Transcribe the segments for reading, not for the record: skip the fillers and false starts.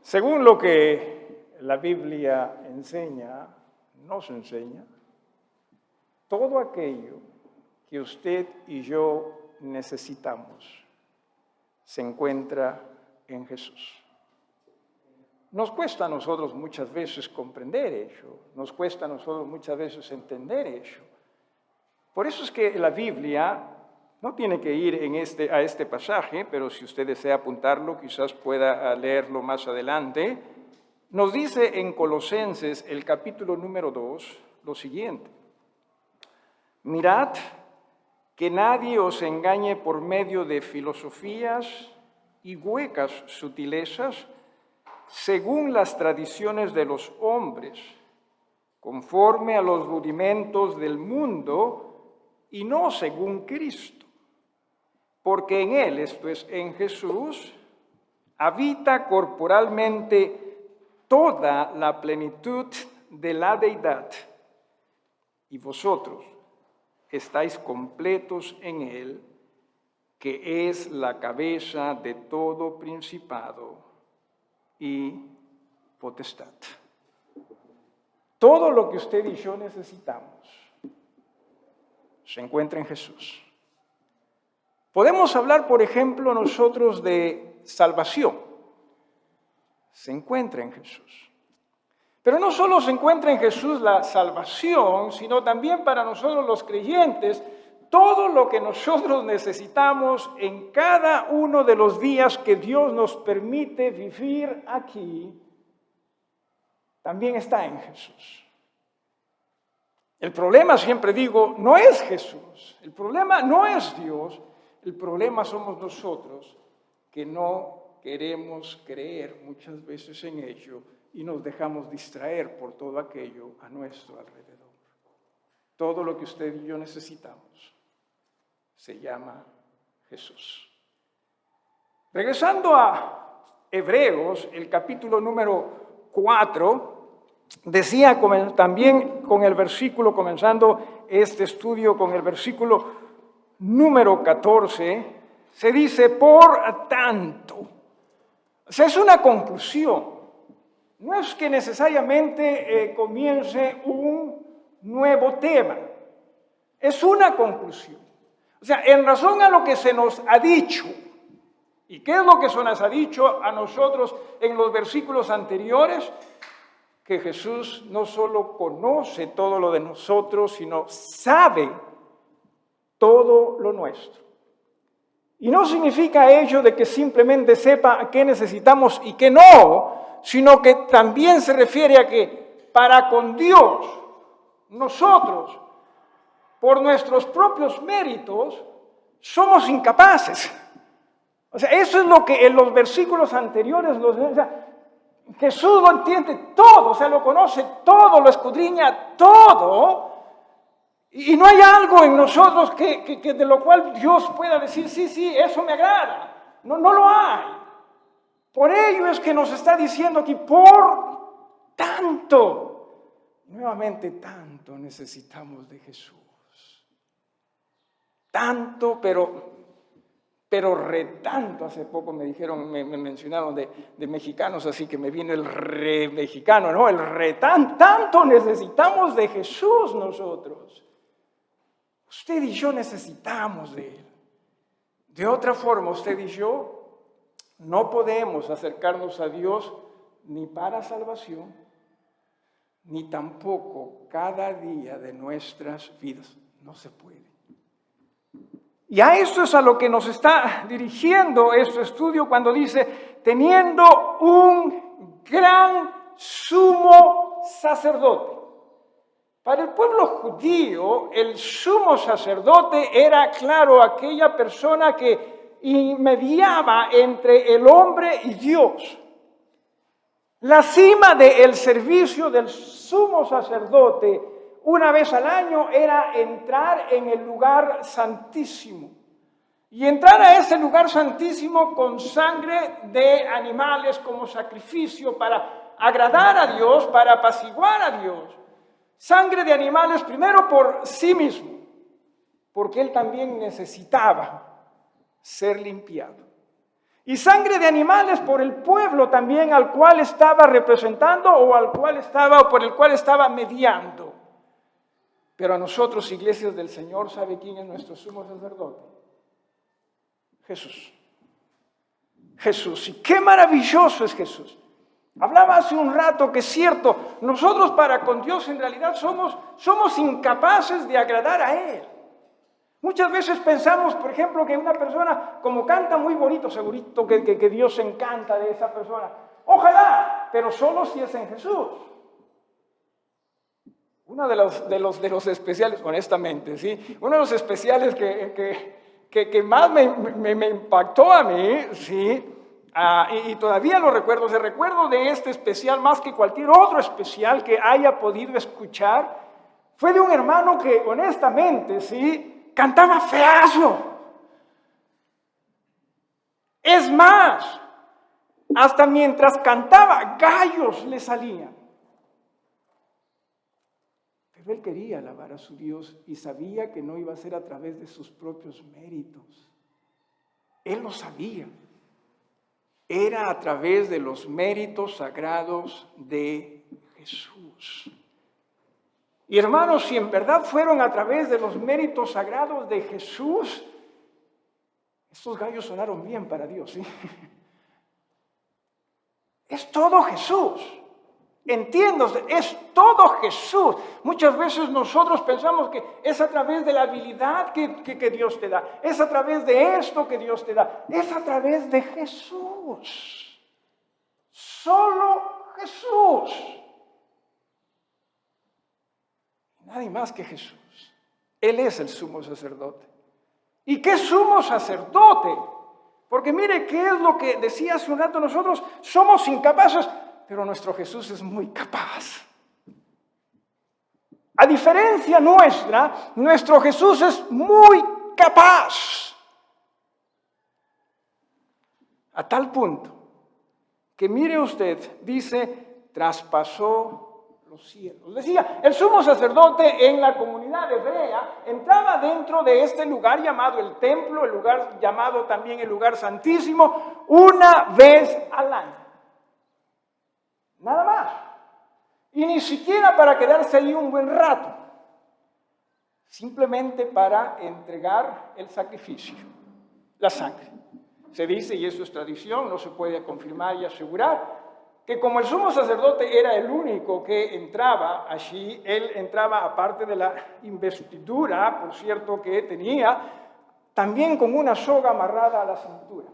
Según lo que la Biblia nos enseña, todo aquello que usted y yo necesitamos se encuentra en Jesús. Nos cuesta a nosotros muchas veces comprender ello, nos cuesta a nosotros muchas veces entender ello. Por eso es que la Biblia no tiene que ir a este pasaje, pero si usted desea apuntarlo, quizás pueda leerlo más adelante. Nos dice en Colosenses, el capítulo número 2, lo siguiente: mirad que nadie os engañe por medio de filosofías y huecas sutilezas, según las tradiciones de los hombres, conforme a los rudimentos del mundo y no según Cristo. Porque en Él, esto es, en Jesús, habita corporalmente toda la plenitud de la deidad, y vosotros estáis completos en Él, que es la cabeza de todo principado y potestad. Todo lo que usted y yo necesitamos se encuentra en Jesús. Podemos hablar, por ejemplo, nosotros de salvación. Se encuentra en Jesús. Pero no solo se encuentra en Jesús la salvación, sino también para nosotros los creyentes, todo lo que nosotros necesitamos en cada uno de los días que Dios nos permite vivir aquí, también está en Jesús. El problema, siempre digo, no es Jesús, el problema no es Dios, el problema somos nosotros que no queremos creer muchas veces en ello y nos dejamos distraer por todo aquello a nuestro alrededor. Todo lo que usted y yo necesitamos se llama Jesús. Regresando a Hebreos, el capítulo número 4, decía también con el versículo, comenzando este estudio con el versículo número 14, se dice, por tanto. O sea, es una conclusión. No es que necesariamente comience un nuevo tema. Es una conclusión. O sea, en razón a lo que se nos ha dicho, ¿y qué es lo que se nos ha dicho a nosotros en los versículos anteriores? Que Jesús no solo conoce todo lo de nosotros, sino sabe todo lo nuestro. Y no significa ello de que simplemente sepa qué necesitamos y qué no, sino que también se refiere a que para con Dios, nosotros, por nuestros propios méritos, somos incapaces. O sea, eso es lo que en los versículos anteriores nos dice. Jesús lo entiende todo, o sea, lo conoce todo, lo escudriña todo, y no hay algo en nosotros que de lo cual Dios pueda decir, sí, eso me agrada. No lo hay. Por ello es que nos está diciendo aquí, por tanto, nuevamente tanto necesitamos de Jesús. Tanto, pero retanto. Hace poco me dijeron, me mencionaron de mexicanos, así que me viene el re mexicano, ¿no? El tanto necesitamos de Jesús nosotros. Usted y yo necesitamos de Él. De otra forma, usted y yo no podemos acercarnos a Dios ni para salvación, ni tampoco cada día de nuestras vidas. No se puede. Y a esto es a lo que nos está dirigiendo este estudio cuando dice, teniendo un gran sumo sacerdote. Para el pueblo judío, el sumo sacerdote era, claro, aquella persona que mediaba entre el hombre y Dios. La cima del servicio del sumo sacerdote una vez al año era entrar en el lugar santísimo. Y entrar a ese lugar santísimo con sangre de animales como sacrificio para agradar a Dios, para apaciguar a Dios. Sangre de animales primero por sí mismo, porque él también necesitaba ser limpiado. Y sangre de animales por el pueblo también al cual estaba representando o por el cual estaba mediando. Pero a nosotros, iglesias del Señor, ¿sabe quién es nuestro sumo sacerdote? Jesús. Jesús. Y qué maravilloso es Jesús. Hablaba hace un rato que es cierto, nosotros para con Dios en realidad somos incapaces de agradar a Él. Muchas veces pensamos, por ejemplo, que una persona como canta muy bonito, segurito que Dios se encanta de esa persona. Ojalá, pero solo si es en Jesús. Uno de los especiales, honestamente, ¿sí? Uno de los especiales que más me impactó a mí, ¿sí? Y todavía lo recuerdo, recuerdo de este especial más que cualquier otro especial que haya podido escuchar, fue de un hermano que honestamente, ¿sí? Cantaba feazo. Es más, hasta mientras cantaba, gallos le salían. Pero él quería alabar a su Dios y sabía que no iba a ser a través de sus propios méritos. Él lo sabía. Era a través de los méritos sagrados de Jesús. Y hermanos, si en verdad fueron a través de los méritos sagrados de Jesús, estos gallos sonaron bien para Dios, ¿sí? Es todo Jesús. Entiéndase, es todo Jesús. Muchas veces nosotros pensamos que es a través de la habilidad que Dios te da, es a través de esto que Dios te da, es a través de Jesús. Solo Jesús. Nadie más que Jesús. Él es el sumo sacerdote. ¿Y qué sumo sacerdote? Porque mire qué es lo que decía hace un rato, nosotros somos incapaces, pero nuestro Jesús es muy capaz. A diferencia nuestra, nuestro Jesús es muy capaz. A tal punto que mire usted, dice, traspasó los cielos. Decía, el sumo sacerdote en la comunidad hebrea entraba dentro de este lugar llamado el templo, el lugar llamado también el lugar santísimo, una vez al año. Nada más. Y ni siquiera para quedarse ahí un buen rato. Simplemente para entregar el sacrificio, la sangre. Se dice, y eso es tradición, no se puede confirmar y asegurar, que como el sumo sacerdote era el único que entraba allí, él entraba aparte de la investidura, por cierto, que tenía, también con una soga amarrada a la cintura,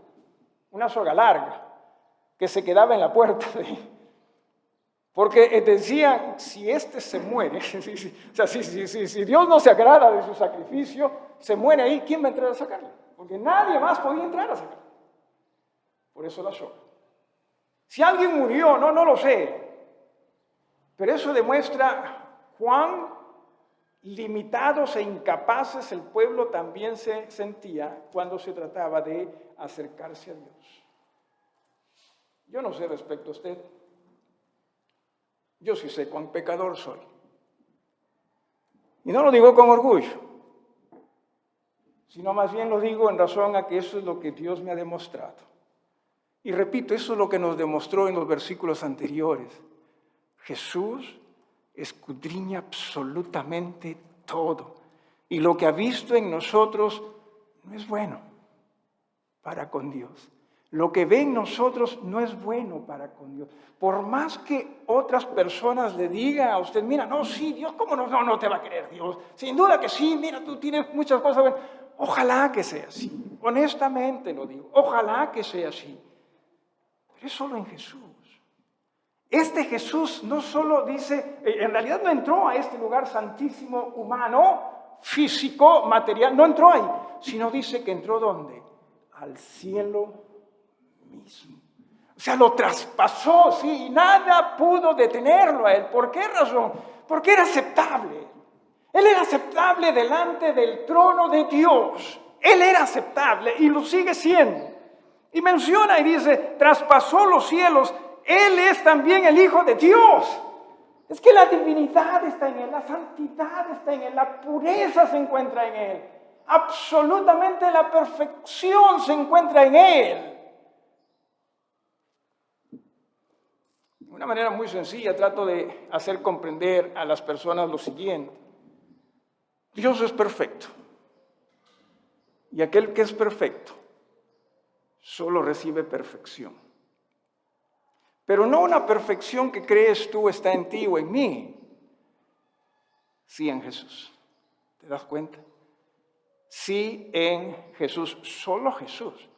una soga larga, que se quedaba en la puerta de... Porque decían, si este se muere, o sea, si Dios no se agrada de su sacrificio, se muere ahí, ¿quién va a entrar a sacarlo? Porque nadie más podía entrar a sacarlo. Por eso la soga. Si alguien murió, no lo sé. Pero eso demuestra cuán limitados e incapaces el pueblo también se sentía cuando se trataba de acercarse a Dios. Yo no sé respecto a usted. Yo sí sé cuán pecador soy. Y no lo digo con orgullo, sino más bien lo digo en razón a que eso es lo que Dios me ha demostrado. Y repito, eso es lo que nos demostró en los versículos anteriores. Jesús escudriña absolutamente todo. Y lo que ha visto en nosotros no es bueno para con Dios. Lo que ve en nosotros no es bueno para con Dios. Por más que otras personas le digan a usted, mira, no, sí, Dios, ¿cómo no te va a querer Dios? Sin duda que sí, mira, tú tienes muchas cosas buenas. Ojalá que sea así. Honestamente lo digo, ojalá que sea así. Pero es solo en Jesús. Este Jesús no solo dice, en realidad no entró a este lugar santísimo humano, físico, material, no entró ahí, sino dice que entró ¿dónde? Al cielo mismo. O sea, lo traspasó, sí, y nada pudo detenerlo a él. ¿Por qué razón? Porque era aceptable. Él era aceptable delante del trono de Dios. Él era aceptable y lo sigue siendo. Y menciona y dice, traspasó los cielos. Él es también el Hijo de Dios. Es que la divinidad está en Él, la santidad está en Él, la pureza se encuentra en Él. Absolutamente la perfección se encuentra en Él. De una manera muy sencilla trato de hacer comprender a las personas lo siguiente. Dios es perfecto. Y aquel que es perfecto solo recibe perfección. Pero no una perfección que crees tú está en ti o en mí. Sí en Jesús. ¿Te das cuenta? Sí en Jesús, solo Jesús.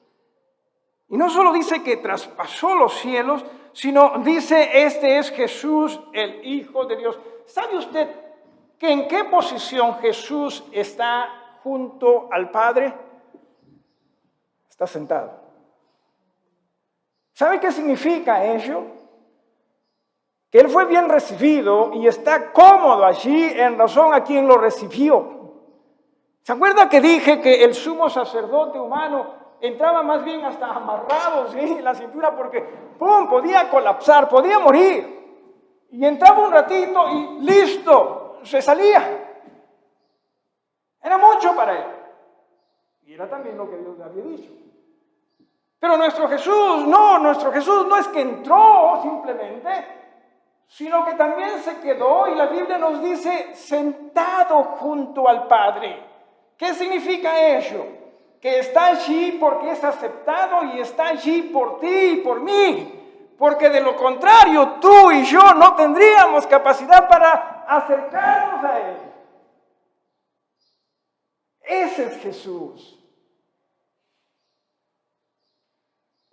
Y no solo dice que traspasó los cielos, sino dice, este es Jesús, el Hijo de Dios. ¿Sabe usted que en qué posición Jesús está junto al Padre? Está sentado. ¿Sabe qué significa ello? Que Él fue bien recibido y está cómodo allí en razón a quien lo recibió. ¿Se acuerda que dije que el sumo sacerdote humano entraba más bien hasta amarrado, ¿sí?, en la cintura porque, ¡pum!, podía colapsar, podía morir? Y entraba un ratito y listo, se salía. Era mucho para él. Y era también lo que Dios le había dicho. Pero nuestro Jesús no es que entró simplemente, sino que también se quedó, y la Biblia nos dice, sentado junto al Padre. ¿Qué significa ello? Que está allí porque es aceptado y está allí por ti y por mí. Porque de lo contrario, tú y yo no tendríamos capacidad para acercarnos a Él. Ese es Jesús.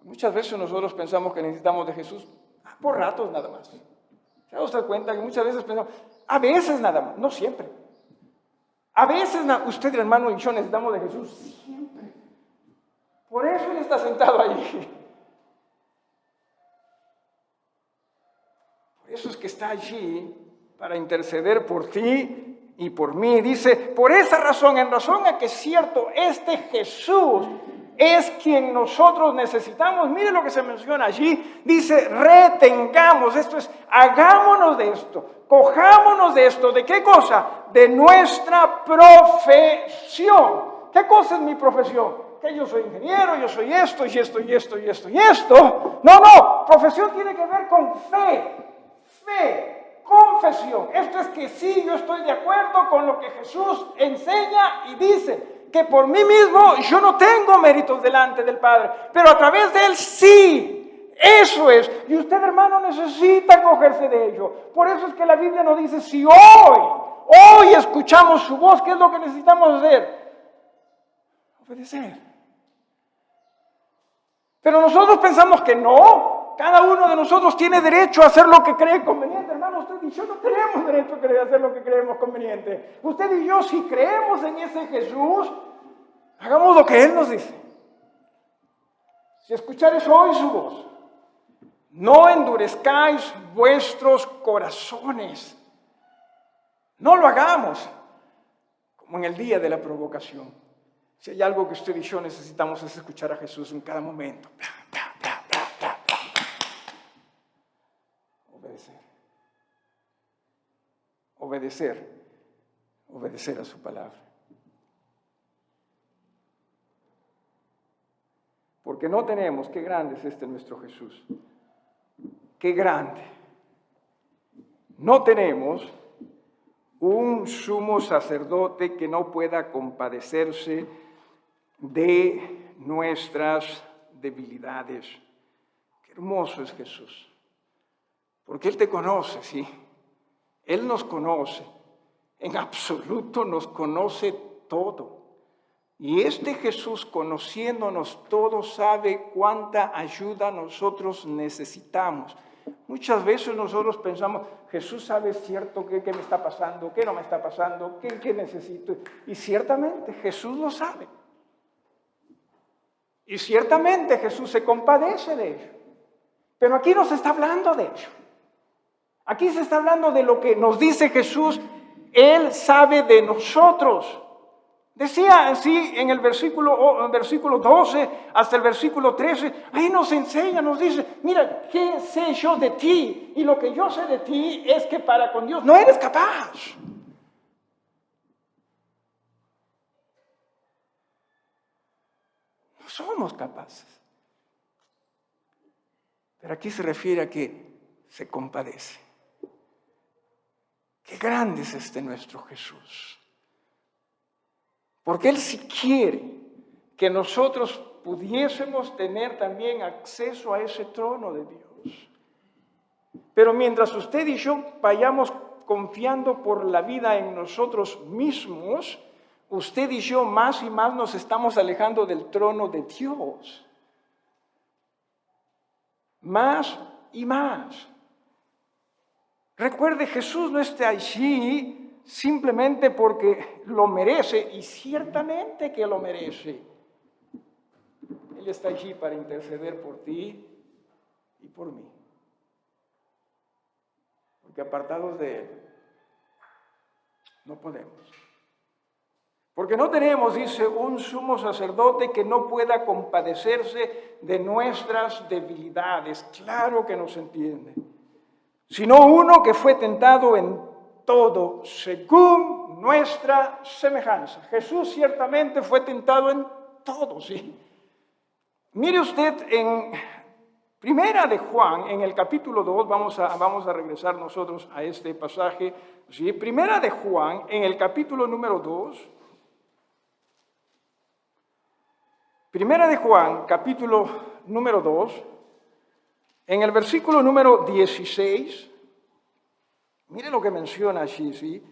Muchas veces nosotros pensamos que necesitamos de Jesús por ratos nada más. ¿Se da usted cuenta que muchas veces pensamos, a veces nada más, no siempre? A veces usted, hermano, y yo necesitamos de Jesús siempre. Por eso Él está sentado allí. Por eso es que está allí para interceder por ti y por mí. Dice, por esa razón, en razón a que es cierto, este Jesús es quien nosotros necesitamos. Mire lo que se menciona allí. Dice, retengamos. Esto es, hagámonos de esto. Cojámonos de esto. ¿De qué cosa? De nuestra profesión. ¿Qué cosa es mi profesión? Que yo soy ingeniero, yo soy esto, y esto, y esto, y esto, y esto. No. Profesión tiene que ver con fe. Fe. Confesión. Esto es que sí, yo estoy de acuerdo con lo que Jesús enseña y dice. Que por mí mismo yo no tengo méritos delante del Padre, pero a través de Él sí, eso es. Y usted, hermano, necesita cogerse de ello. Por eso es que la Biblia nos dice, si hoy escuchamos su voz, ¿qué es lo que necesitamos hacer? Obedecer. Pero nosotros pensamos que no. Cada uno de nosotros tiene derecho a hacer lo que cree conveniente. Hermano, usted y yo no tenemos derecho a hacer lo que creemos conveniente. Usted y yo, si creemos en ese Jesús, hagamos lo que Él nos dice. Si escuchares hoy su voz, no endurezcáis vuestros corazones. No lo hagamos como en el día de la provocación. Si hay algo que usted y yo necesitamos es escuchar a Jesús en cada momento. Obedecer a su palabra. Porque no tenemos, qué grande es este nuestro Jesús, qué grande. No tenemos un sumo sacerdote que no pueda compadecerse de nuestras debilidades. Qué hermoso es Jesús, porque Él te conoce, ¿sí? Él nos conoce, en absoluto nos conoce todo. Y este Jesús, conociéndonos todo, sabe cuánta ayuda nosotros necesitamos. Muchas veces nosotros pensamos, Jesús sabe cierto qué me está pasando, qué no me está pasando, qué necesito. Y ciertamente Jesús lo sabe. Y ciertamente Jesús se compadece de ello. Pero aquí no se está hablando de ello. Aquí se está hablando de lo que nos dice Jesús. Él sabe de nosotros. Decía así en el versículo 12 hasta el versículo 13, ahí nos enseña, nos dice, mira, ¿qué sé yo de ti? Y lo que yo sé de ti es que para con Dios no eres capaz. No somos capaces. Pero aquí se refiere a que se compadece. Qué grande es este nuestro Jesús. Porque Él sí quiere que nosotros pudiésemos tener también acceso a ese trono de Dios. Pero mientras usted y yo vayamos confiando por la vida en nosotros mismos, usted y yo más y más nos estamos alejando del trono de Dios. Más y más. Recuerde, Jesús no está allí simplemente porque lo merece, y ciertamente que lo merece. Él está allí para interceder por ti y por mí. Porque apartados de Él, no podemos. Porque no tenemos, dice, un sumo sacerdote que no pueda compadecerse de nuestras debilidades. Claro que nos entiende. Sino uno que fue tentado en todo, según nuestra semejanza. Jesús ciertamente fue tentado en todo, ¿sí? Mire usted en Primera de Juan, en el capítulo 2, vamos a regresar nosotros a este pasaje, ¿sí? Primera de Juan, en el capítulo número 2, Primera de Juan, capítulo número 2, en el versículo número 16, mire lo que menciona allí, ¿sí?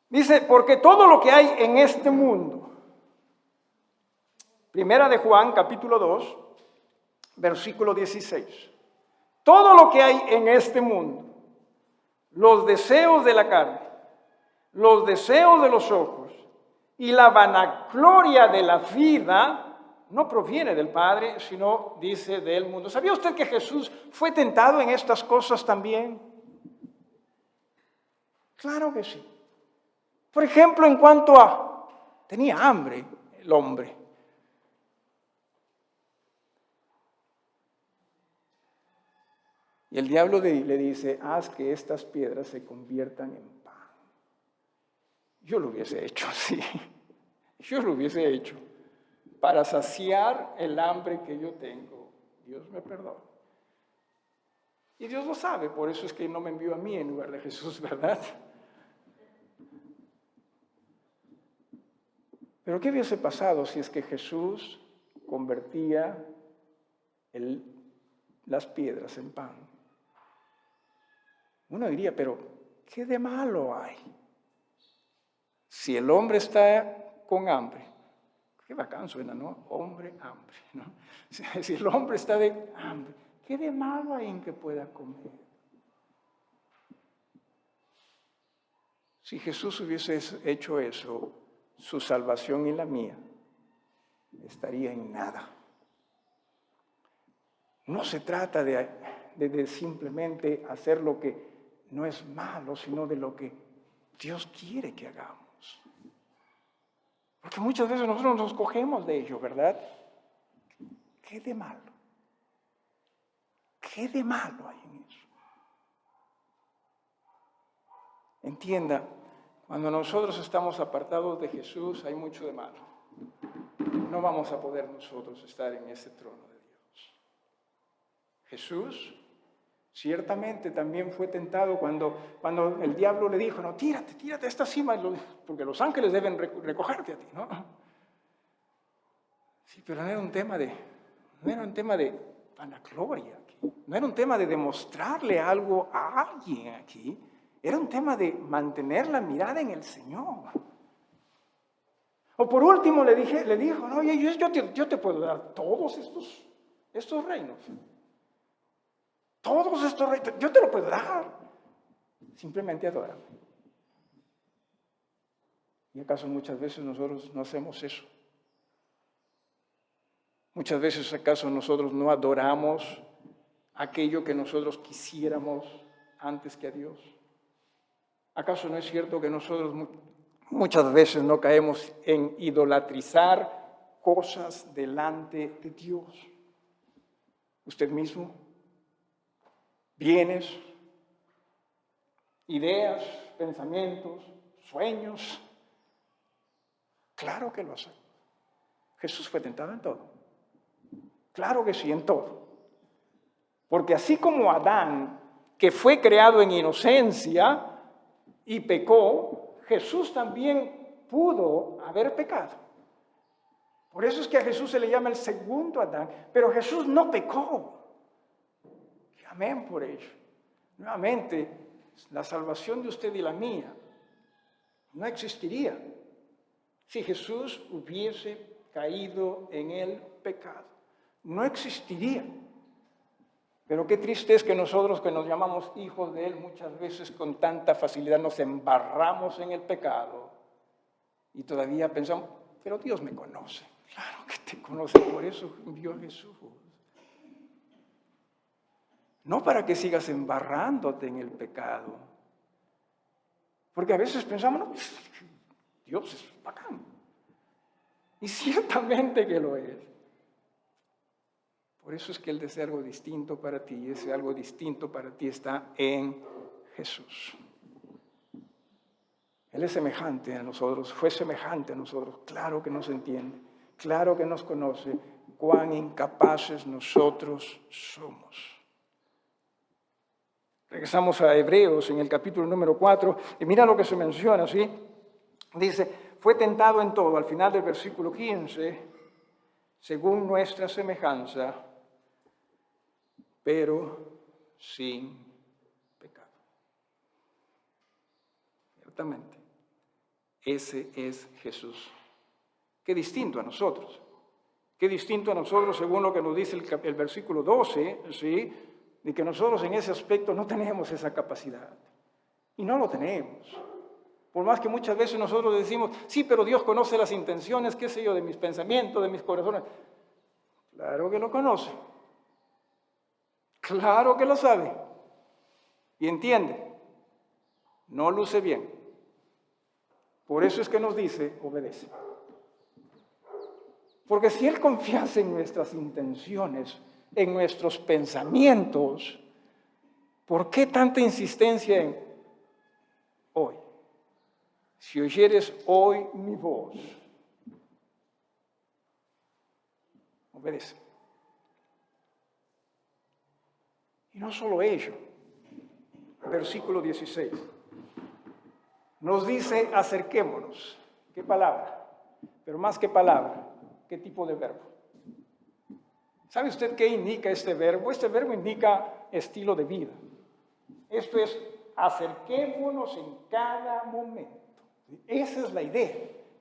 Dice, porque todo lo que hay en este mundo, Primera de Juan, capítulo 2, versículo 16, todo lo que hay en este mundo, los deseos de la carne, los deseos de los ojos y la vanagloria de la vida, no proviene del Padre, sino, dice, del mundo. ¿Sabía usted que Jesús fue tentado en estas cosas también? Claro que sí. Por ejemplo, en cuanto a, tenía hambre el hombre. Y el diablo le dice, haz que estas piedras se conviertan en pan. Yo lo hubiese hecho, sí. Yo lo hubiese hecho para saciar el hambre que yo tengo. Dios me perdone. Y Dios lo sabe, por eso es que no me envió a mí en lugar de Jesús, ¿verdad? Pero ¿qué hubiese pasado si es que Jesús convertía las piedras en pan? Uno diría, pero ¿qué de malo hay? Si el hombre está con hambre, qué bacán suena, ¿no? Hombre, hambre, ¿no? Si el hombre está de hambre, ¿qué de malo hay en que pueda comer? Si Jesús hubiese hecho eso, su salvación y la mía estaría en nada. No se trata de simplemente hacer lo que no es malo, sino de lo que Dios quiere que hagamos. Porque muchas veces nosotros nos cogemos de ello, ¿verdad? ¿Qué de malo? ¿Qué de malo hay en eso? Entienda, cuando nosotros estamos apartados de Jesús hay mucho de malo. No vamos a poder nosotros estar en ese trono de Dios. Jesús ciertamente también fue tentado cuando el diablo le dijo, no, tírate a esta cima, porque los ángeles deben recogerte a ti, ¿no? Sí, pero no era un tema de vanagloria aquí, no era un tema de demostrarle algo a alguien aquí, era un tema de mantener la mirada en el Señor. O por último le dijo, no, yo te puedo dar todos estos reinos. Todos estos reinos, yo te lo puedo dar. Simplemente adórame. ¿Y acaso muchas veces nosotros no hacemos eso? Muchas veces acaso nosotros no adoramos aquello que nosotros quisiéramos antes que a Dios. ¿Acaso no es cierto que nosotros muchas veces no caemos en idolatrizar cosas delante de Dios? Usted mismo, bienes, ideas, pensamientos, sueños. Claro que lo hace. Jesús fue tentado en todo. Claro que sí, en todo. Porque así como Adán, que fue creado en inocencia y pecó, Jesús también pudo haber pecado. Por eso es que a Jesús se le llama el segundo Adán, pero Jesús no pecó. Y amén por ello. Nuevamente, la salvación de usted y la mía no existiría si Jesús hubiese caído en el pecado. No existiría. Pero qué triste es que nosotros que nos llamamos hijos de Él muchas veces con tanta facilidad nos embarramos en el pecado y todavía pensamos, pero Dios me conoce. Claro que te conoce, por eso envió a Jesús. No para que sigas embarrándote en el pecado. Porque a veces pensamos, no, Dios es bacán. Y ciertamente que lo es. Por eso es que Él desea algo distinto para ti, y ese algo distinto para ti está en Jesús. Él es semejante a nosotros, fue semejante a nosotros. Claro que nos entiende, claro que nos conoce, cuán incapaces nosotros somos. Regresamos a Hebreos en el capítulo número 4, y mira lo que se menciona, ¿sí? Dice, fue tentado en todo, al final del versículo 15, según nuestra semejanza, pero sin pecado. Ciertamente, ese es Jesús. Qué distinto a nosotros. Qué distinto a nosotros según lo que nos dice el versículo 12, ¿sí? De que nosotros en ese aspecto no tenemos esa capacidad. Y no lo tenemos. Por más que muchas veces nosotros decimos, sí, pero Dios conoce las intenciones, qué sé yo, de mis pensamientos, de mis corazones. Claro que lo conoce. Claro que lo sabe. Y entiende. No luce bien. Por eso es que nos dice, obedece. Porque si Él confiase en nuestras intenciones, en nuestros pensamientos, ¿por qué tanta insistencia en hoy? Si oyeres hoy mi voz, obedece. Y no solo ello, versículo 16, nos dice acerquémonos. ¿Qué palabra? Pero más que palabra, ¿qué tipo de verbo? ¿Sabe usted qué indica este verbo? Este verbo indica estilo de vida. Esto es, acerquémonos en cada momento. Esa es la idea.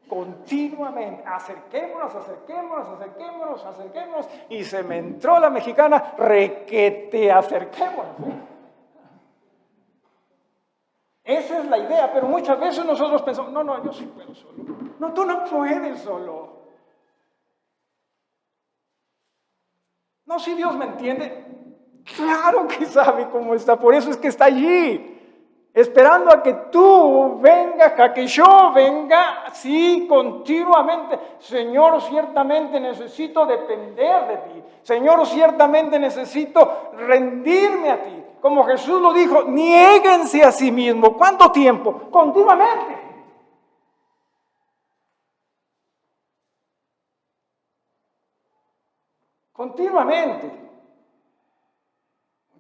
Continuamente, acerquémonos, acerquémonos, acerquémonos, acerquémonos. Y se me entró la mexicana, requete acerquémonos. Esa es la idea, pero muchas veces nosotros pensamos, no, yo sí puedo solo. No, tú no puedes solo. No, si Dios me entiende, claro que sabe cómo está, por eso es que está allí, esperando a que tú vengas, a que yo venga, sí, continuamente. Señor, ciertamente necesito depender de ti. Señor, ciertamente necesito rendirme a ti. Como Jesús lo dijo, niéguense a sí mismo. ¿Cuánto tiempo? Continuamente. Continuamente.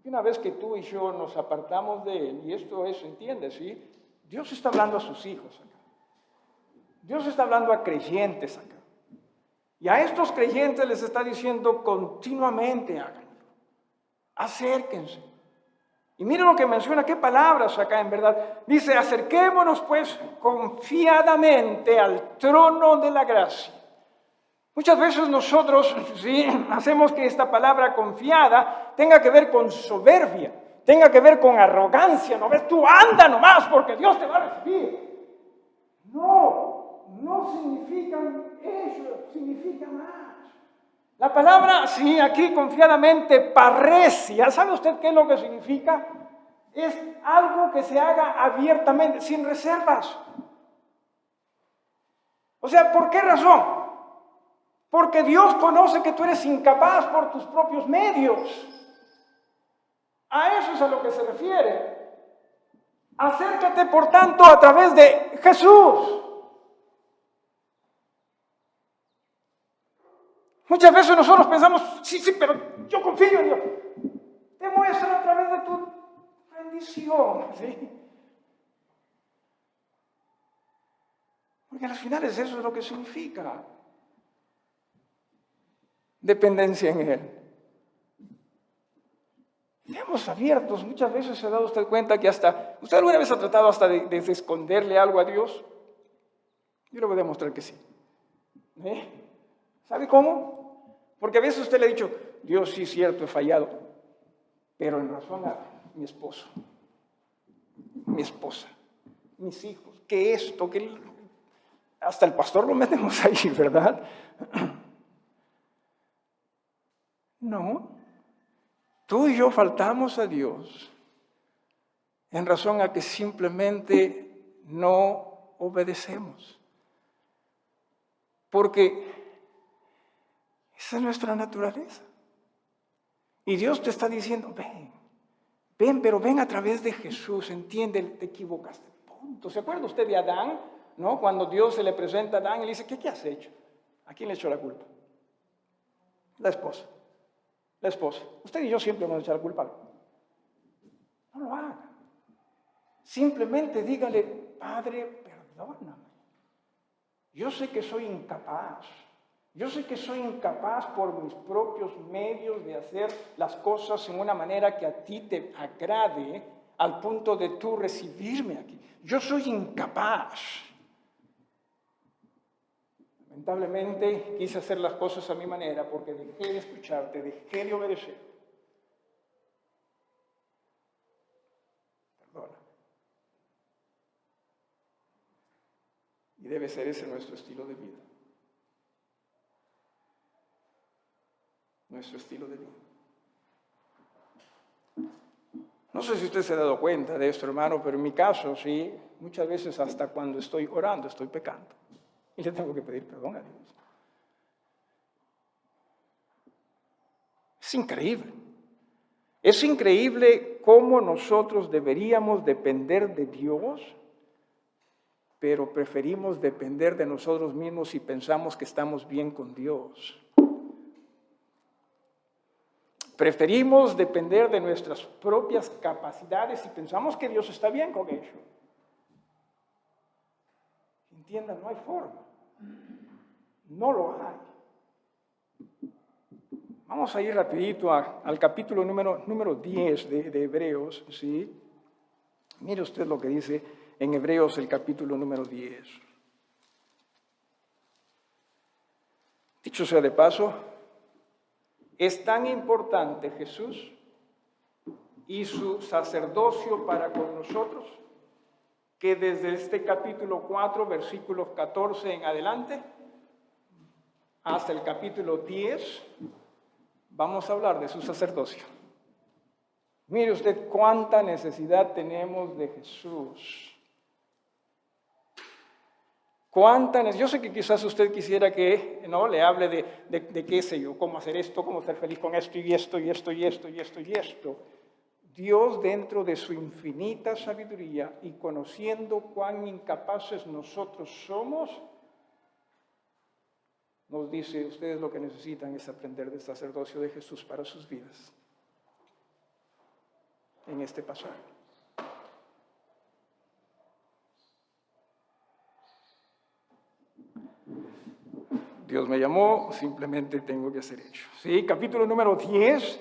Una vez que tú y yo nos apartamos de Él, y esto es, ¿entiendes? ¿Sí? Dios está hablando a sus hijos acá. Dios está hablando a creyentes acá. Y a estos creyentes les está diciendo continuamente háganlo. Acérquense. Y miren lo que menciona, qué palabras acá en verdad. Dice, acerquémonos pues confiadamente al trono de la gracia. Muchas veces nosotros sí, hacemos que esta palabra confiada tenga que ver con soberbia, tenga que ver con arrogancia. No ves, tú anda nomás porque Dios te va a recibir. No significa eso, significa más. La palabra, sí, aquí confiadamente, parresia. ¿Sabe usted qué es lo que significa? Es algo que se haga abiertamente, sin reservas. O sea, ¿por qué razón? Porque Dios conoce que tú eres incapaz por tus propios medios. A eso es a lo que se refiere. Acércate, por tanto, a través de Jesús. Muchas veces nosotros pensamos, sí, pero yo confío en Dios. Demuéstralo a través de tu rendición, ¿sí? Porque al final eso es lo que significa dependencia en Él. Seamos abiertos. Muchas veces se ha dado usted cuenta que ¿usted alguna vez ha tratado hasta de esconderle algo a Dios? Yo le voy a demostrar que sí. ¿Sabe cómo? Porque a veces usted le ha dicho, Dios sí es cierto, he fallado, pero en razón a mi esposo, mi esposa, mis hijos, que esto, que hasta el pastor lo metemos ahí, ¿verdad? No. Tú y yo faltamos a Dios en razón a que simplemente no obedecemos. Porque esa es nuestra naturaleza. Y Dios te está diciendo, pero ven a través de Jesús, entiende, te equivocaste. Punto. ¿Se acuerda usted de Adán? ¿No? Cuando Dios se le presenta a Adán y le dice, ¿qué has hecho? ¿A quién le echó la culpa? La esposa. La esposa. Usted y yo siempre vamos a echar la culpa. No lo haga. Simplemente dígale, Padre, perdóname. Yo sé que soy incapaz. Yo sé que soy incapaz por mis propios medios de hacer las cosas en una manera que a ti te agrade al punto de tú recibirme aquí. Yo soy incapaz. Lamentablemente quise hacer las cosas a mi manera porque dejé de escucharte, dejé de obedecer. Perdona. Y debe ser ese nuestro estilo de vida. Nuestro estilo de vida. No sé si usted se ha dado cuenta de esto, hermano, pero en mi caso, sí, muchas veces hasta cuando estoy orando estoy pecando. Y le tengo que pedir perdón a Dios. Es increíble. Es increíble cómo nosotros deberíamos depender de Dios, pero preferimos depender de nosotros mismos y pensamos que estamos bien con Dios. Preferimos depender de nuestras propias capacidades y pensamos que Dios está bien con ello. Entiendan, no hay forma. No lo hay. Vamos a ir rapidito al capítulo número 10 de Hebreos, ¿sí? Mire usted lo que dice en Hebreos el capítulo número 10. Dicho sea de paso, es tan importante Jesús y su sacerdocio para con nosotros que desde este capítulo 4, versículos 14 en adelante, hasta el capítulo 10, vamos a hablar de su sacerdocio. Mire usted cuánta necesidad tenemos de Jesús. Yo sé que quizás usted quisiera que le hable de qué sé yo, cómo hacer esto, cómo ser feliz con esto y esto y esto y esto y esto y esto. Dios, dentro de su infinita sabiduría y conociendo cuán incapaces nosotros somos, nos dice, ustedes lo que necesitan es aprender del sacerdocio de Jesús para sus vidas. En este pasaje. Dios me llamó, simplemente tengo que hacer hecho. Sí, capítulo número 10,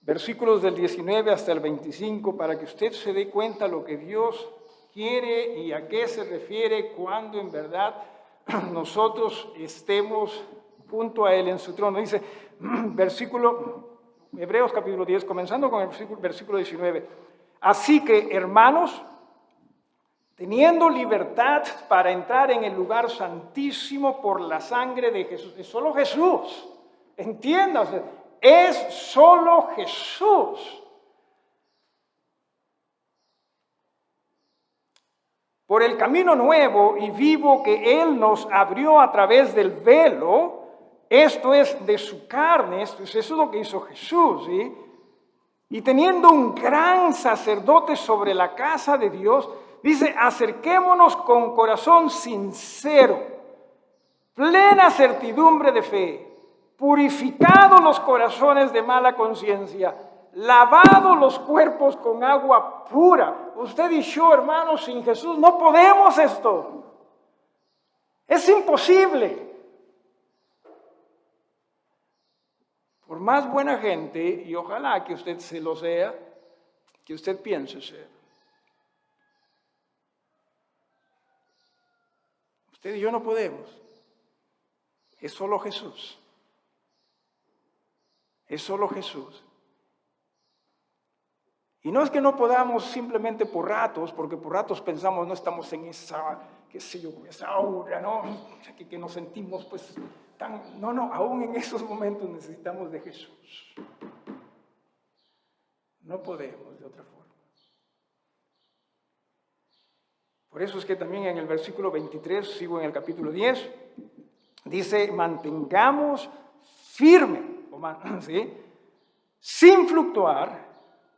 versículos del 19 hasta el 25, para que usted se dé cuenta lo que Dios quiere y a qué se refiere cuando en verdad nosotros estemos junto a Él en su trono. Dice, Hebreos capítulo 10, comenzando con el versículo 19. Así que, hermanos, teniendo libertad para entrar en el lugar santísimo por la sangre de Jesús. Es solo Jesús. Entiéndase, es solo Jesús. Por el camino nuevo y vivo que Él nos abrió a través del velo, esto es de su carne, eso es lo que hizo Jesús, ¿sí? Y teniendo un gran sacerdote sobre la casa de Dios, dice, acerquémonos con corazón sincero, plena certidumbre de fe, purificados los corazones de mala conciencia, lavado los cuerpos con agua pura. Usted y yo, hermanos, sin Jesús no podemos esto. Es imposible. Por más buena gente, y ojalá que usted se lo sea, que usted piense ser, usted y yo no podemos. Es solo Jesús. Es solo Jesús. Y no es que no podamos simplemente por ratos, porque por ratos pensamos no estamos en esa, qué sé yo, esa aura, ¿no? Que nos sentimos pues tan... No, aún en esos momentos necesitamos de Jesús. No podemos de otra forma. Por eso es que también en el versículo 23, sigo en el capítulo 10, dice, mantengamos firme, ¿sí?, sin fluctuar,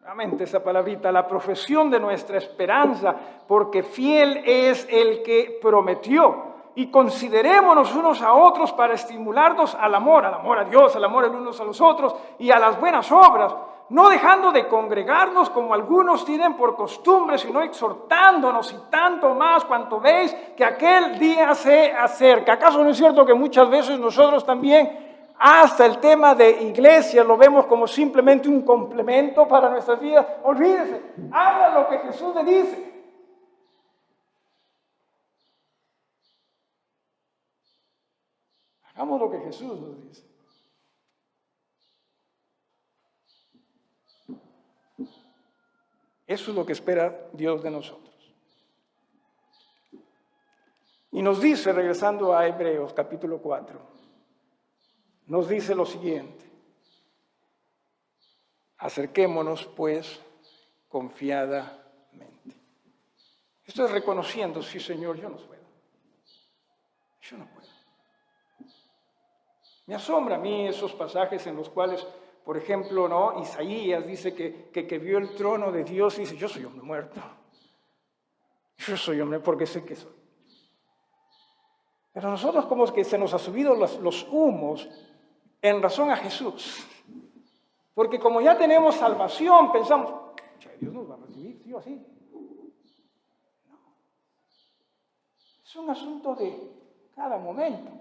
nuevamente esa palabrita, la profesión de nuestra esperanza, porque fiel es el que prometió. Y considerémonos unos a otros para estimularnos al amor a Dios, al amor el unos a los otros y a las buenas obras, no dejando de congregarnos como algunos tienen por costumbre, sino exhortándonos, y tanto más cuanto veis que aquel día se acerca. ¿Acaso no es cierto que muchas veces nosotros también, hasta el tema de iglesia, lo vemos como simplemente un complemento para nuestras vidas? Olvídese, haga lo que Jesús le dice. Hagamos lo que Jesús nos dice. Eso es lo que espera Dios de nosotros. Y nos dice, regresando a Hebreos capítulo 4, nos dice lo siguiente: acerquémonos pues confiadamente. Esto es reconociendo, sí Señor, yo no puedo. Yo no puedo. Me asombra a mí esos pasajes en los cuales, por ejemplo, ¿no?, Isaías dice que vio el trono de Dios y dice, yo soy hombre muerto. Yo soy hombre porque sé que soy. Pero nosotros como que se nos ha subido los humos en razón a Jesús. Porque como ya tenemos salvación, pensamos, Dios nos va a recibir, sí o sí. No. Es un asunto de cada momento.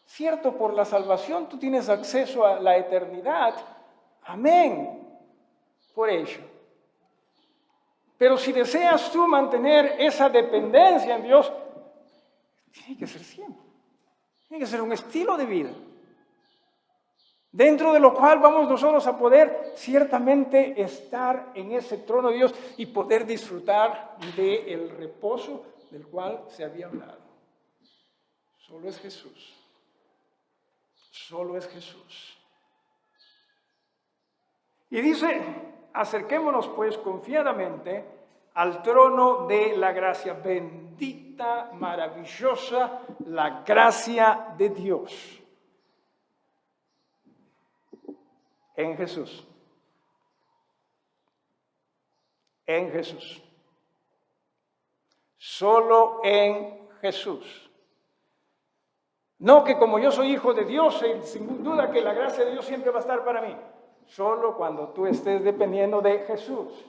Cierto, por la salvación tú tienes acceso a la eternidad. Amén. Por ello. Pero si deseas tú mantener esa dependencia en Dios, tiene que ser siempre. Tiene que ser un estilo de vida. Dentro de lo cual vamos nosotros a poder ciertamente estar en ese trono de Dios y poder disfrutar del reposo del cual se había hablado. Solo es Jesús. Solo es Jesús. Y dice, acerquémonos pues confiadamente al trono de la gracia. Bendita, maravillosa, la gracia de Dios. En Jesús. En Jesús. Solo en Jesús. No que como yo soy hijo de Dios, sin duda que la gracia de Dios siempre va a estar para mí. Solo cuando tú estés dependiendo de Jesús.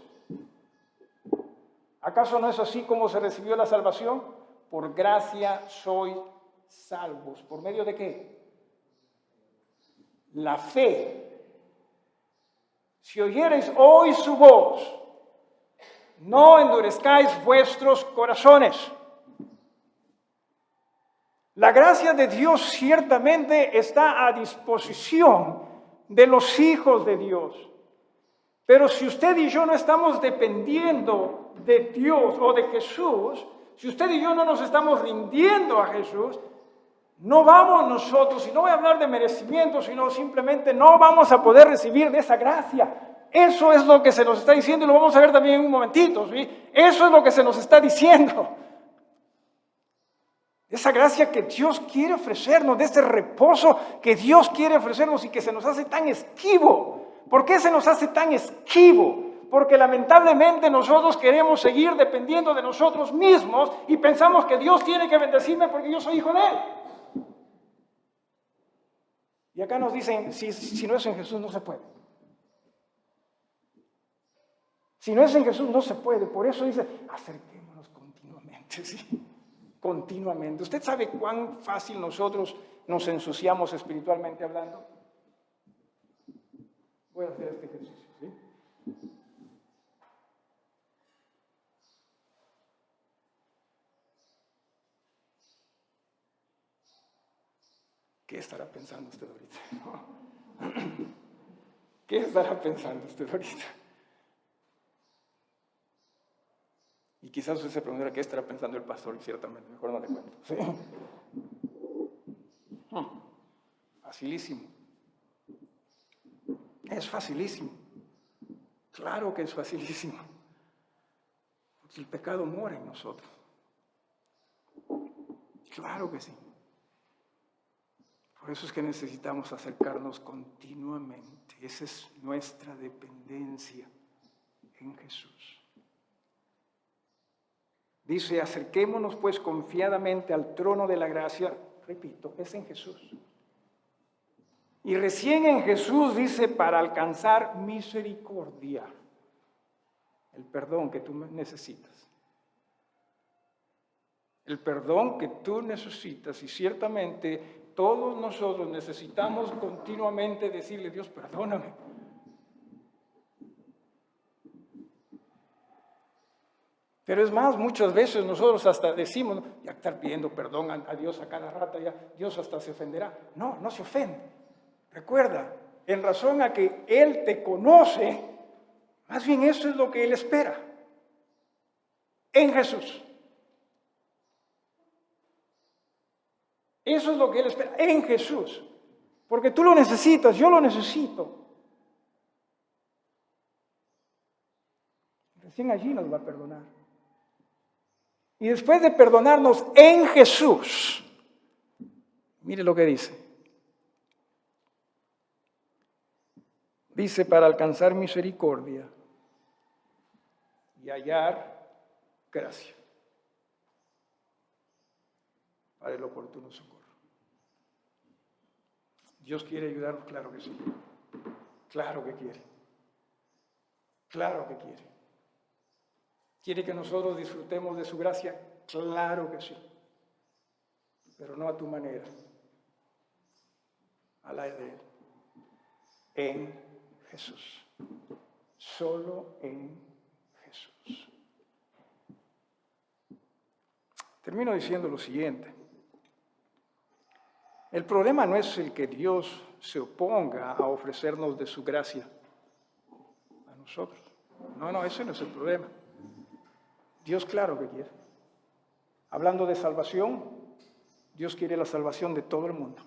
¿Acaso no es así como se recibió la salvación? Por gracia sois salvos. ¿Por medio de qué? La fe. Si oyereis hoy su voz, no endurezcáis vuestros corazones. La gracia de Dios ciertamente está a disposición de los hijos de Dios. Pero si usted y yo no estamos dependiendo de Dios o de Jesús, si usted y yo no nos estamos rindiendo a Jesús, no vamos nosotros, y no voy a hablar de merecimiento, sino simplemente no vamos a poder recibir de esa gracia. Eso es lo que se nos está diciendo y lo vamos a ver también en un momentito, ¿sí? Eso es lo que se nos está diciendo. Esa gracia que Dios quiere ofrecernos, de ese reposo que Dios quiere ofrecernos y que se nos hace tan esquivo. ¿Por qué se nos hace tan esquivo? Porque lamentablemente nosotros queremos seguir dependiendo de nosotros mismos y pensamos que Dios tiene que bendecirme porque yo soy hijo de Él. Y acá nos dicen, si no es en Jesús no se puede. Si no es en Jesús, no se puede. Por eso dice, acerquémonos continuamente, ¿sí? Continuamente. ¿Usted sabe cuán fácil nosotros nos ensuciamos espiritualmente hablando? Voy a hacer este ejercicio, ¿sí? ¿Qué estará pensando usted ahorita? ¿Qué estará pensando usted ahorita? Y quizás usted se preguntará qué estará pensando el pastor, y ciertamente, mejor no le cuento. ¿Sí? Facilísimo. Es facilísimo. Claro que es facilísimo. Porque el pecado mora en nosotros. Claro que sí. Por eso es que necesitamos acercarnos continuamente. Esa es nuestra dependencia en Jesús. Dice, acerquémonos pues confiadamente al trono de la gracia. Repito, es en Jesús. Y recién en Jesús dice, para alcanzar misericordia, el perdón que tú necesitas. El perdón que tú necesitas, y ciertamente todos nosotros necesitamos continuamente decirle, Dios, perdóname. Pero es más, muchas veces nosotros hasta decimos, ya estar pidiendo perdón a Dios a cada rato, ya Dios hasta se ofenderá. No, no se ofende. Recuerda, en razón a que Él te conoce, más bien eso es lo que Él espera. En Jesús. Eso es lo que Él espera, en Jesús. Porque tú lo necesitas, yo lo necesito. Recién allí nos va a perdonar. Y después de perdonarnos en Jesús, mire lo que dice. Dice, para alcanzar misericordia y hallar gracia para el oportuno socorro. ¿Dios quiere ayudarnos? Claro que sí. Claro que quiere. Claro que quiere. ¿Quiere que nosotros disfrutemos de su gracia? Claro que sí. Pero no a tu manera. A la de Él. En Jesús. Solo en Jesús. Termino diciendo lo siguiente. El problema no es el que Dios se oponga a ofrecernos de su gracia a nosotros. No, ese no es el problema. Dios claro que quiere. Hablando de salvación, Dios quiere la salvación de todo el mundo.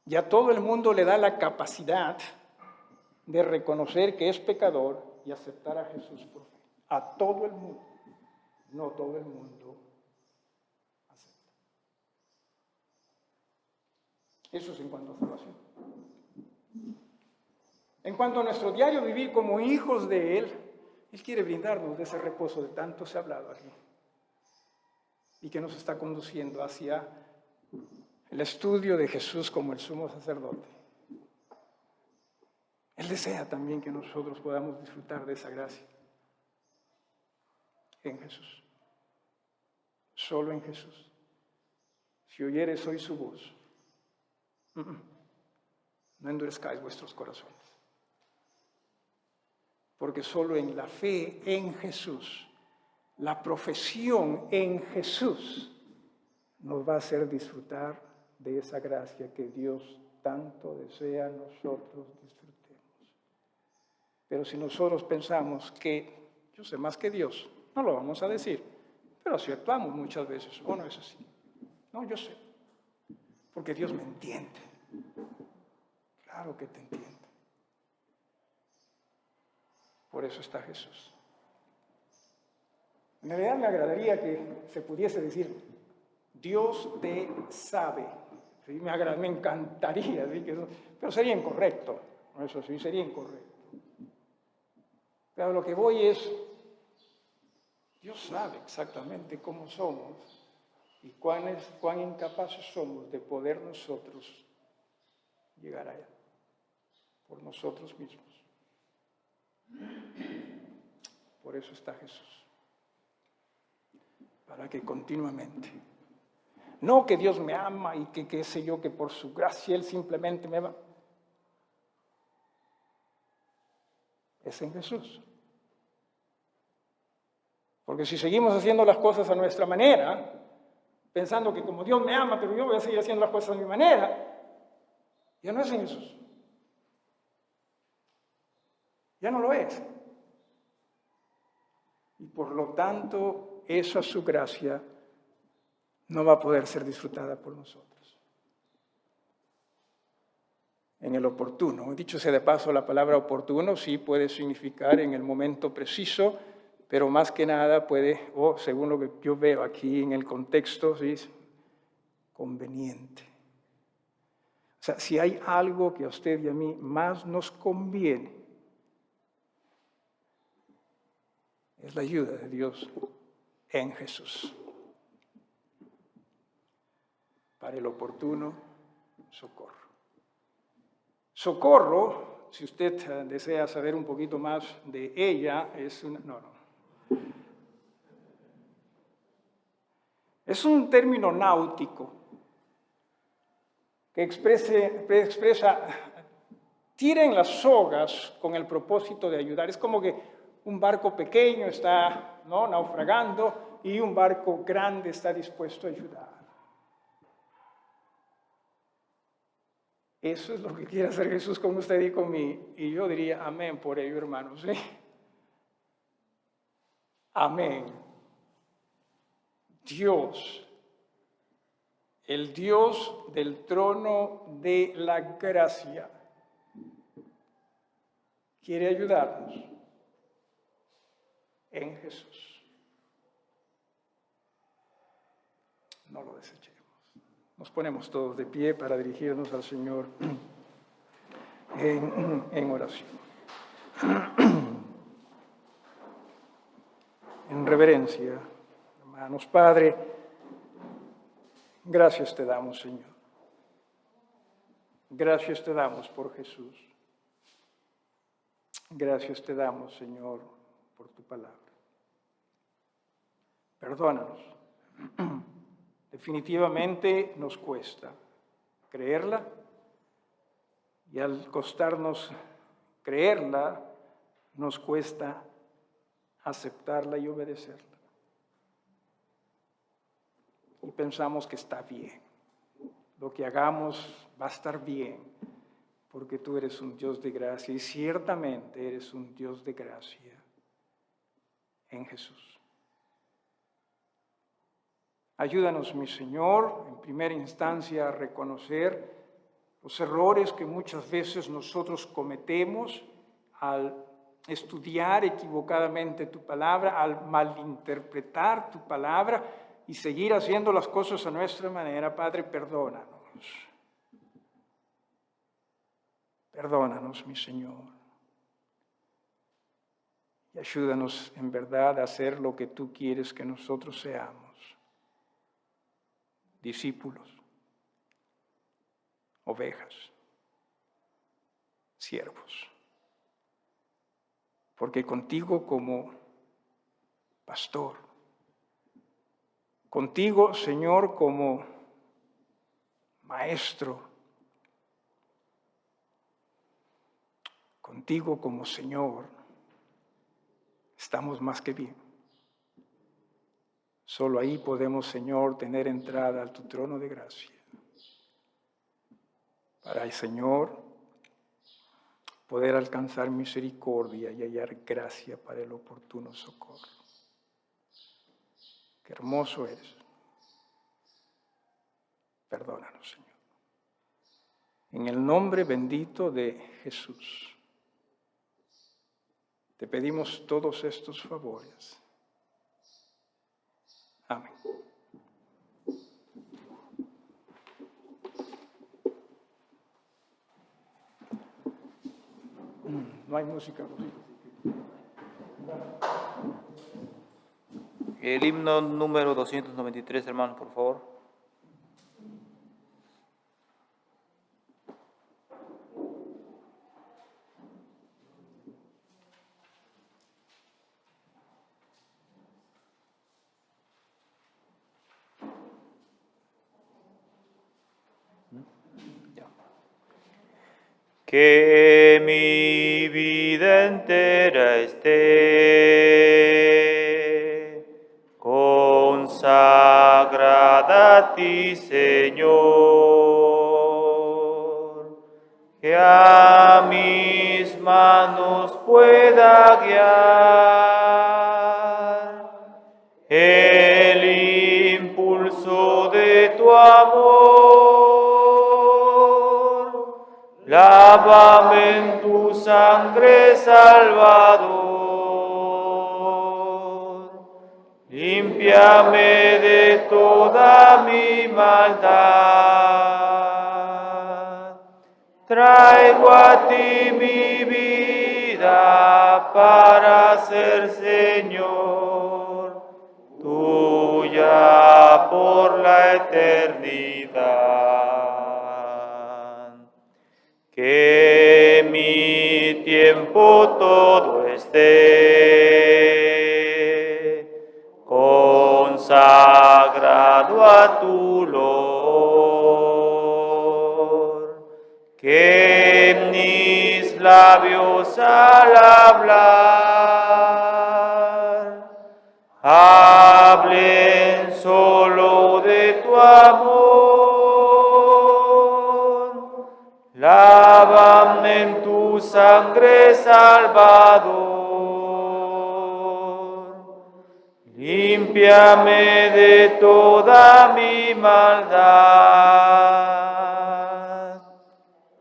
Y a todo el mundo le da la capacidad de reconocer que es pecador y aceptar a Jesús por fe. A todo el mundo. No todo el mundo acepta. Eso es en cuanto a salvación. En cuanto a nuestro diario vivir como hijos de Él, Él quiere brindarnos de ese reposo de tanto se ha hablado aquí y que nos está conduciendo hacia el estudio de Jesús como el sumo sacerdote. Él desea también que nosotros podamos disfrutar de esa gracia en Jesús. Solo en Jesús. Si oyeres hoy su voz, no endurezcáis vuestros corazones. Porque solo en la fe en Jesús, la profesión en Jesús, nos va a hacer disfrutar de esa gracia que Dios tanto desea nosotros disfrutemos. Pero si nosotros pensamos que yo sé más que Dios, no lo vamos a decir, pero así actuamos muchas veces, o no es así. No, yo sé, porque Dios me entiende. Claro que te entiende. Por eso está Jesús. En realidad me agradaría que se pudiese decir, Dios te sabe. ¿Sí? Me encantaría, ¿sí? Pero sería incorrecto. Eso sí, sería incorrecto. Pero lo que voy es, Dios sabe exactamente cómo somos y cuán incapaces somos de poder nosotros llegar allá, por nosotros mismos. Por eso está Jesús. Para que continuamente. No que Dios me ama y que qué sé yo, que por su gracia Él simplemente me va. Es en Jesús. Porque si seguimos haciendo las cosas a nuestra manera, pensando que como Dios me ama, pero yo voy a seguir haciendo las cosas a mi manera, ya no es en Jesús. Ya no lo es. Y por lo tanto, esa su gracia no va a poder ser disfrutada por nosotros. En el oportuno. Dicho sea de paso, la palabra oportuno sí puede significar en el momento preciso, pero más que nada puede, o según lo que yo veo aquí en el contexto, sí, conveniente. O sea, si hay algo que a usted y a mí más nos conviene, es la ayuda de Dios en Jesús. Para el oportuno socorro. Socorro, si usted desea saber un poquito más de ella, es una... Es un término náutico que expresa, tiren las sogas con el propósito de ayudar. Es como que un barco pequeño está naufragando y un barco grande está dispuesto a ayudar. Eso es lo que quiere hacer Jesús con usted y conmigo. Y yo diría amén por ello, hermanos. ¿Sí? Amén. Dios, el Dios del trono de la gracia, quiere ayudarnos en Jesús. No lo desechemos. Nos ponemos todos de pie para dirigirnos al Señor en oración. En reverencia, hermanos. Padre, gracias te damos, Señor. Gracias te damos por Jesús. Gracias te damos, Señor, por tu palabra. Perdónanos. Definitivamente nos cuesta creerla y al costarnos creerla, nos cuesta aceptarla y obedecerla. Y pensamos que está bien. Lo que hagamos va a estar bien, porque tú eres un Dios de gracia y ciertamente eres un Dios de gracia en Jesús. Ayúdanos, mi Señor, en primera instancia a reconocer los errores que muchas veces nosotros cometemos al estudiar equivocadamente tu palabra, al malinterpretar tu palabra y seguir haciendo las cosas a nuestra manera. Padre, perdónanos. Perdónanos, mi Señor. Y ayúdanos en verdad a hacer lo que tú quieres que nosotros seamos. Discípulos, ovejas, siervos. Porque contigo como pastor, contigo, Señor, como maestro, contigo como Señor, estamos más que bien. Solo ahí podemos, Señor, tener entrada a tu trono de gracia. Para, Señor, poder alcanzar misericordia y hallar gracia para el oportuno socorro. Qué hermoso eres. Perdónanos, Señor. En el nombre bendito de Jesús, te pedimos todos estos favores. Amén. No hay música. El himno número 293, hermanos, por favor. Que mi vida entera esté consagrada a ti, Señor, que a mis manos pueda guiar el impulso de tu amor. Lávame en tu sangre, Salvador. Límpiame de toda mi maldad. Traigo a ti mi vida para ser Señor, tuya por la eternidad. Que mi tiempo todo esté consagrado a tu olor. Que mis labios al hablar hablen solo de tu amor. Lávame en tu sangre, Salvador. Límpiame de toda mi maldad.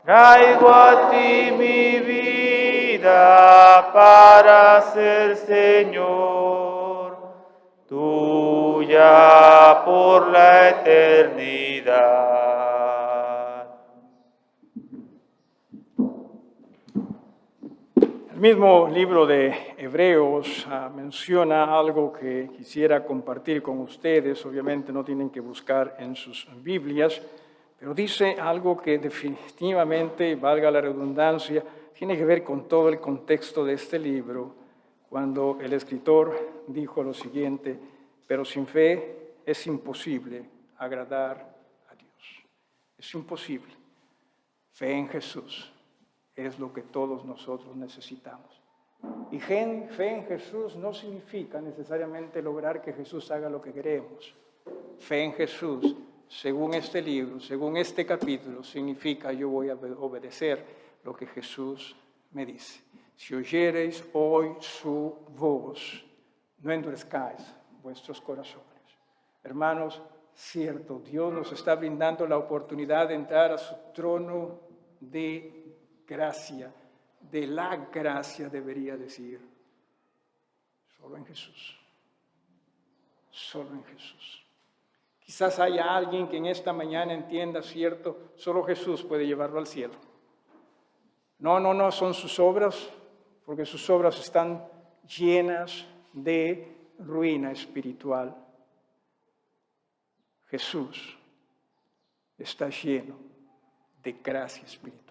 Traigo a ti mi vida para ser Señor, tuya por la eternidad. El mismo libro de Hebreos menciona algo que quisiera compartir con ustedes. Obviamente no tienen que buscar en sus Biblias, pero dice algo que definitivamente, valga la redundancia, tiene que ver con todo el contexto de este libro, cuando el escritor dijo lo siguiente: pero sin fe es imposible agradar a Dios. Es imposible. Fe en Jesús es lo que todos nosotros necesitamos. Y fe en Jesús no significa necesariamente lograr que Jesús haga lo que queremos. Fe en Jesús, según este libro, según este capítulo, significa yo voy a obedecer lo que Jesús me dice. Si oyereis hoy su voz, no endurezcáis vuestros corazones. Hermanos, cierto, Dios nos está brindando la oportunidad de entrar a su trono de gracia, de la gracia debería decir, solo en Jesús, solo en Jesús. Quizás haya alguien que en esta mañana entienda, cierto, solo Jesús puede llevarlo al cielo. No son sus obras, porque sus obras están llenas de ruina espiritual. Jesús está lleno de gracia espiritual.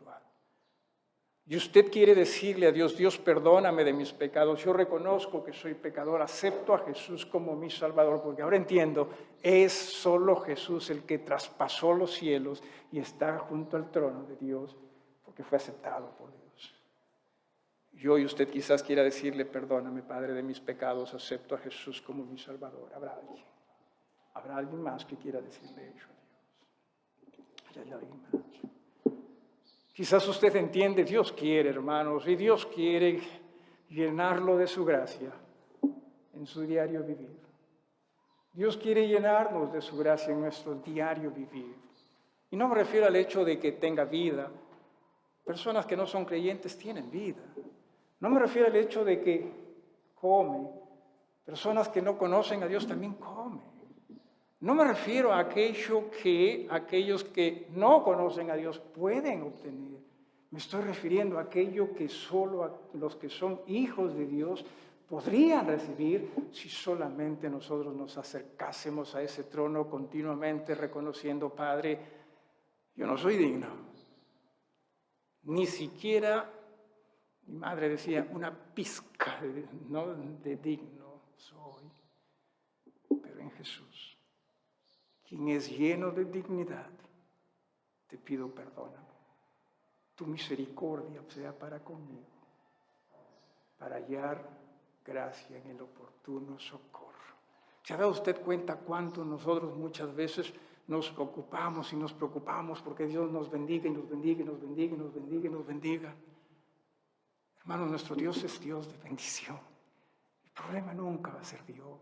Y usted quiere decirle a Dios: Dios, perdóname de mis pecados, yo reconozco que soy pecador, acepto a Jesús como mi Salvador, porque ahora entiendo, es solo Jesús el que traspasó los cielos y está junto al trono de Dios, porque fue aceptado por Dios. Yo y usted quizás quiera decirle: perdóname, Padre, de mis pecados, acepto a Jesús como mi Salvador. ¿Habrá alguien más que quiera decirle eso a Dios? ¿Hay alguien más? Quizás usted entiende, Dios quiere, hermanos, y Dios quiere llenarlo de su gracia en su diario vivir. Dios quiere llenarnos de su gracia en nuestro diario vivir. Y no me refiero al hecho de que tenga vida. Personas que no son creyentes tienen vida. No me refiero al hecho de que come. Personas que no conocen a Dios también comen. No me refiero a aquello que aquellos que no conocen a Dios pueden obtener. Me estoy refiriendo a aquello que solo los que son hijos de Dios podrían recibir si solamente nosotros nos acercásemos a ese trono continuamente reconociendo: Padre, yo no soy digno. Ni siquiera, mi madre decía, una pizca de digno soy. Pero en Jesús, quien es lleno de dignidad, te pido perdón. tu misericordia sea para conmigo, para hallar gracia en el oportuno socorro. ¿Se ha dado usted cuenta cuánto nosotros muchas veces nos ocupamos y nos preocupamos porque Dios nos bendiga y nos bendiga y nos bendiga y nos bendiga y nos bendiga? Hermanos, nuestro Dios es Dios de bendición. El problema nunca va a ser Dios.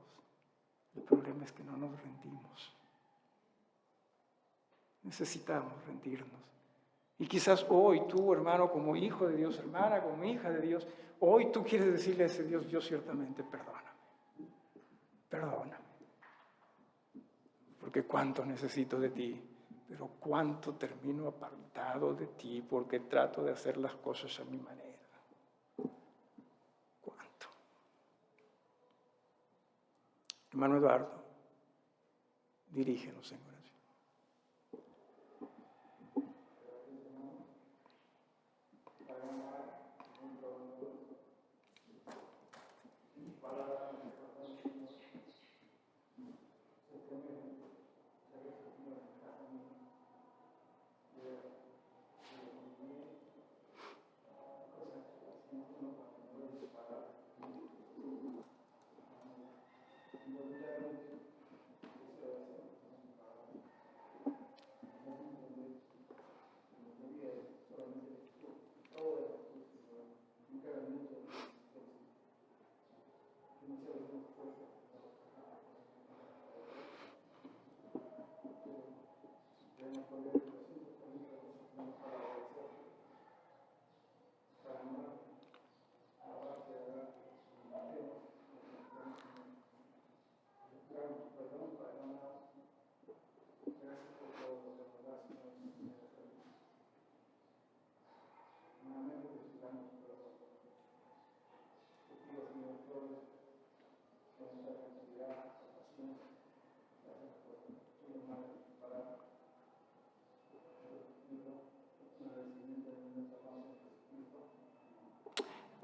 El problema es que no nos rendimos. Necesitamos rendirnos. Y quizás hoy tú, hermano, como hijo de Dios, hermana, como hija de Dios, hoy tú quieres decirle a ese Dios, yo ciertamente perdóname. Perdóname. Porque cuánto necesito de ti, pero cuánto termino apartado de ti porque trato de hacer las cosas a mi manera. Cuánto. Hermano Eduardo, dirígenos en oración.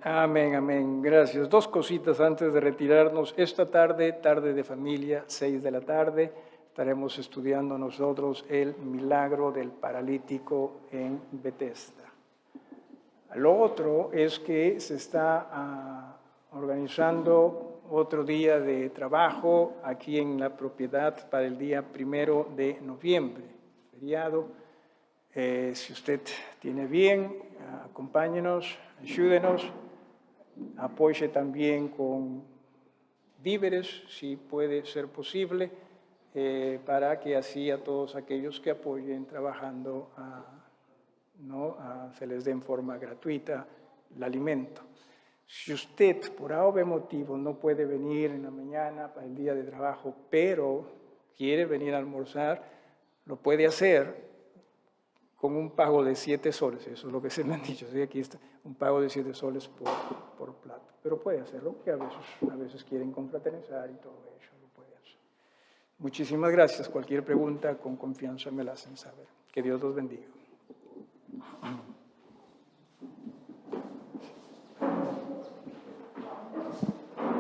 Amén, amén. Gracias. Dos cositas antes de retirarnos. Esta tarde, tarde de familia, 6 de la tarde, estaremos estudiando nosotros el milagro del paralítico en Bethesda. Lo otro es que se está organizando otro día de trabajo aquí en la propiedad para el día 1 de noviembre, feriado. Si usted tiene bien, acompáñenos, ayúdenos. Apoye también con víveres, si puede ser posible, para que así a todos aquellos que apoyen trabajando se les dé en forma gratuita el alimento. Si usted por A o B motivo no puede venir en la mañana para el día de trabajo, pero quiere venir a almorzar, lo puede hacer con un pago de 7 soles, eso es lo que se me han dicho, ¿sí? Aquí está, un pago de 7 soles por plato, pero puede hacerlo, porque a veces quieren confraternizar y todo eso, lo puede hacer. Muchísimas gracias, cualquier pregunta con confianza me la hacen saber, que Dios los bendiga.